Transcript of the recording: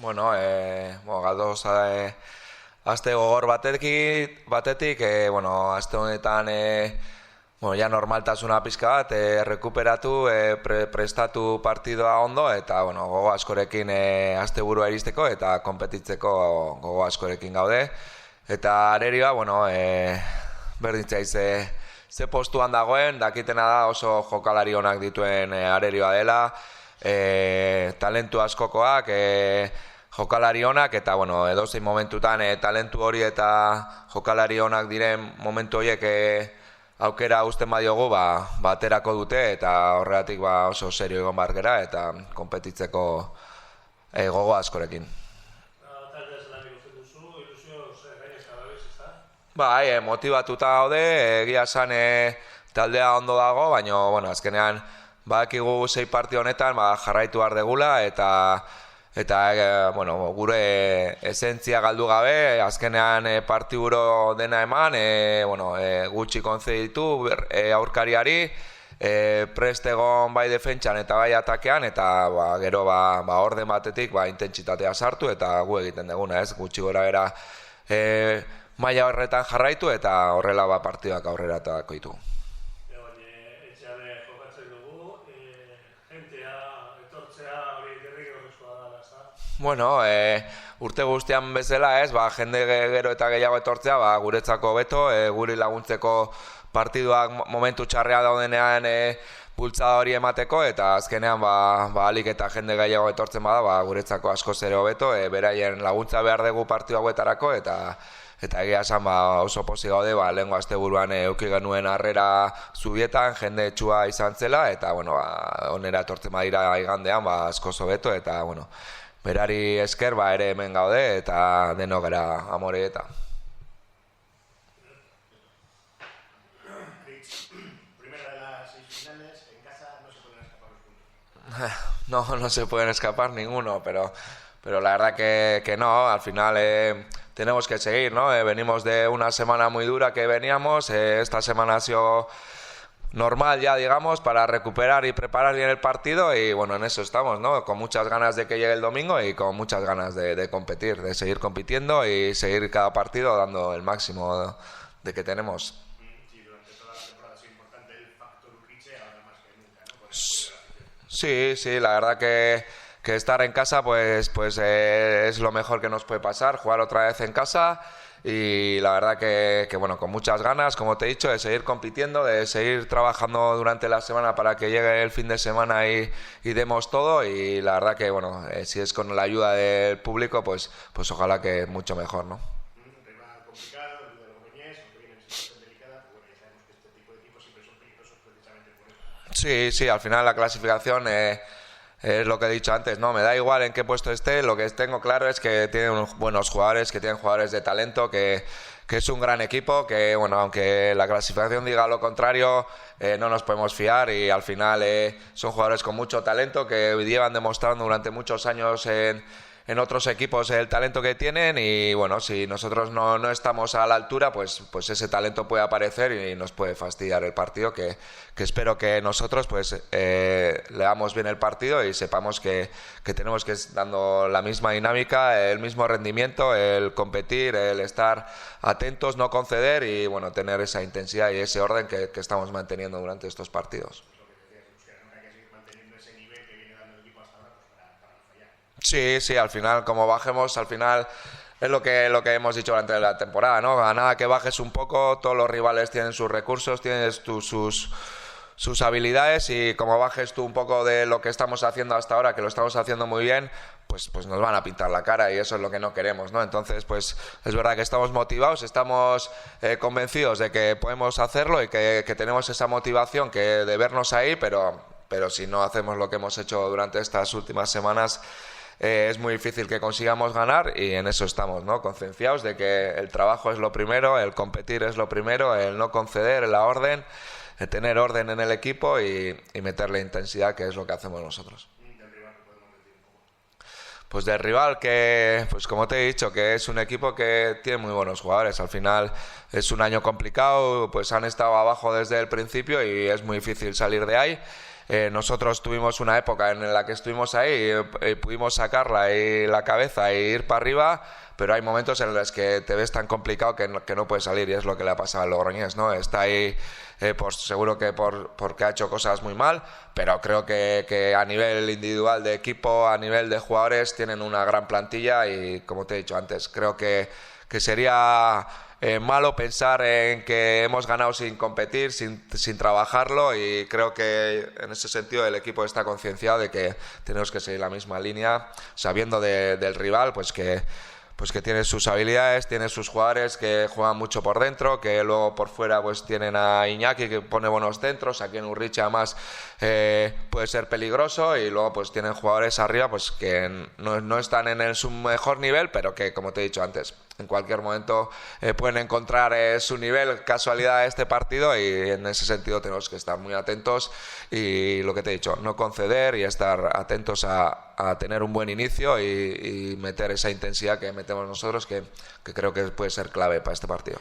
Bueno, galdoz aste gogor batetik, bueno, aste honetan bueno, ja normaltasuna pizka bat, rekuperatu, prestatu partidoa ondo, eta bueno, gogo askorekin asteburua iristeko eta konpetitzeko gogo askorekin gaude. Eta arerioa, bueno, berdintzaiz ze postuan dagoen, dakitena da oso jokalari onak dituen arerioa dela, talentu askokoak, jokalari onak, eta bueno, edozein momentutan talentu hori eta jokalari onak diren momentu horiek aukera uzten badiogu, aterako dute, eta horregatik oso serio egon behar gera, eta konpetitzeko gogo askorekin. Bai, motibatuta gaude, egia esan taldea ondo dago, baina bueno, azkenean badakigu 6 partio honetan jarraitu behar degula, eta bueno, gure esentzia galdu gabe, azkenean partiburo dena eman, bueno, gutxi konzeditu aurkariari, prest egon bai defentsan eta bai atakean, eta gero orden batetik intentsitatea sartu, eta gu egiten deguna, ez, gutxi gora bera maila horretan jarraitu, eta horrela partiduak aurrera eta koitu. Bueno, urte guztian bezala ez, jende gero eta gehiago etortzea, guretzako beto, guri laguntzeko partiduak momentu txarrea daudenean bultzada hori emateko, eta azkenean alik eta jende gehiago etortzen bada, guretzako asko zero beto, beraien laguntza behar dugu partidu hauetarako, eta egia esan oso pozik gaude, lehengo asteburuan eduki genuen harrera zubietan, jende txua izan zela, eta bueno, onera etortzen badira igandean, asko zobeto, eta bueno, berari esker ere hemen gaude, eta deno gara amore eta. Primera de las 6 finales, en casa no se pueden escapar los puntos. No se pueden escapar ninguno, pero la verdad que no, al final tenemos que seguir, ¿no? Venimos de una semana muy dura que veníamos, esta semana ha sido normal ya, digamos, para recuperar y preparar bien el partido, y bueno, en eso estamos, ¿no? Con muchas ganas de que llegue el domingo y con muchas ganas de competir, de seguir compitiendo y seguir cada partido dando el máximo de que tenemos. Sí, durante toda la temporada ha sido importante el factor Ucriche, ahora más que nunca, ¿no? Sí, la verdad que estar en casa pues es lo mejor que nos puede pasar, jugar otra vez en casa, y la verdad que bueno, con muchas ganas, como te he dicho, de seguir compitiendo, de seguir trabajando durante la semana para que llegue el fin de semana y demos todo, y la verdad que bueno, si es con la ayuda del público, pues ojalá que mucho mejor, ¿no? Un rival complicado, el de Logroñés, aunque viene en situación delicada, pues bueno, ya sabemos que este tipo de equipos siempre son peligrosos precisamente por eso. Sí, al final la clasificación es lo que he dicho antes, ¿no? Me da igual en qué puesto esté, lo que tengo claro es que tienen buenos jugadores, que tienen jugadores de talento, que es un gran equipo, que bueno, aunque la clasificación diga lo contrario, no nos podemos fiar, y al final son jugadores con mucho talento que llevan demostrando durante muchos años en otros equipos el talento que tienen, y bueno, si nosotros no estamos a la altura, pues ese talento puede aparecer y nos puede fastidiar el partido, que espero que nosotros leamos bien el partido y sepamos que tenemos que ir dando la misma dinámica, el mismo rendimiento, el competir, el estar atentos, no conceder, y bueno, tener esa intensidad y ese orden que estamos manteniendo durante estos partidos. Sí, al final, como bajemos, al final es lo que hemos dicho durante la temporada, ¿no? A nada que bajes un poco, todos los rivales tienen sus recursos, tienen sus habilidades, y como bajes tú un poco de lo que estamos haciendo hasta ahora, que lo estamos haciendo muy bien, pues nos van a pintar la cara, y eso es lo que no queremos, ¿no? Entonces, pues es verdad que estamos motivados, estamos convencidos de que podemos hacerlo y que tenemos esa motivación de vernos ahí, pero si no hacemos lo que hemos hecho durante estas últimas semanas, es muy difícil que consigamos ganar, y en eso estamos, ¿no? Concienciados de que el trabajo es lo primero, el competir es lo primero, el no conceder, la orden, el tener orden en el equipo y meterle intensidad, que es lo que hacemos nosotros. Pues del rival, que pues como te he dicho, que es un equipo que tiene muy buenos jugadores. Al final es un año complicado, pues han estado abajo desde el principio y es muy difícil salir de ahí. nosotros tuvimos una época en la que estuvimos ahí y pudimos sacarla y la cabeza e ir para arriba, pero hay momentos en los que te ves tan complicado que no puedes salir, y es lo que le ha pasado al Logroñés, ¿no? Está ahí, pues seguro que porque ha hecho cosas muy mal, pero creo que a nivel individual de equipo, a nivel de jugadores, tienen una gran plantilla y, como te he dicho antes, creo que sería malo pensar en que hemos ganado sin competir, sin trabajarlo, y creo que en ese sentido el equipo está concienciado de que tenemos que seguir la misma línea, sabiendo del rival, pues que tiene sus habilidades, tiene sus jugadores que juegan mucho por dentro, que luego por fuera pues tienen a Iñaki, que pone buenos centros, aquí en Urriche además puede ser peligroso, y luego pues tienen jugadores arriba pues que no están en su mejor nivel, pero que, como te he dicho antes, en cualquier momento pueden encontrar su nivel, casualidad de este partido, y en ese sentido tenemos que estar muy atentos y, lo que te he dicho, no conceder y estar atentos a tener un buen inicio y meter esa intensidad que metemos nosotros, que creo que puede ser clave para este partido.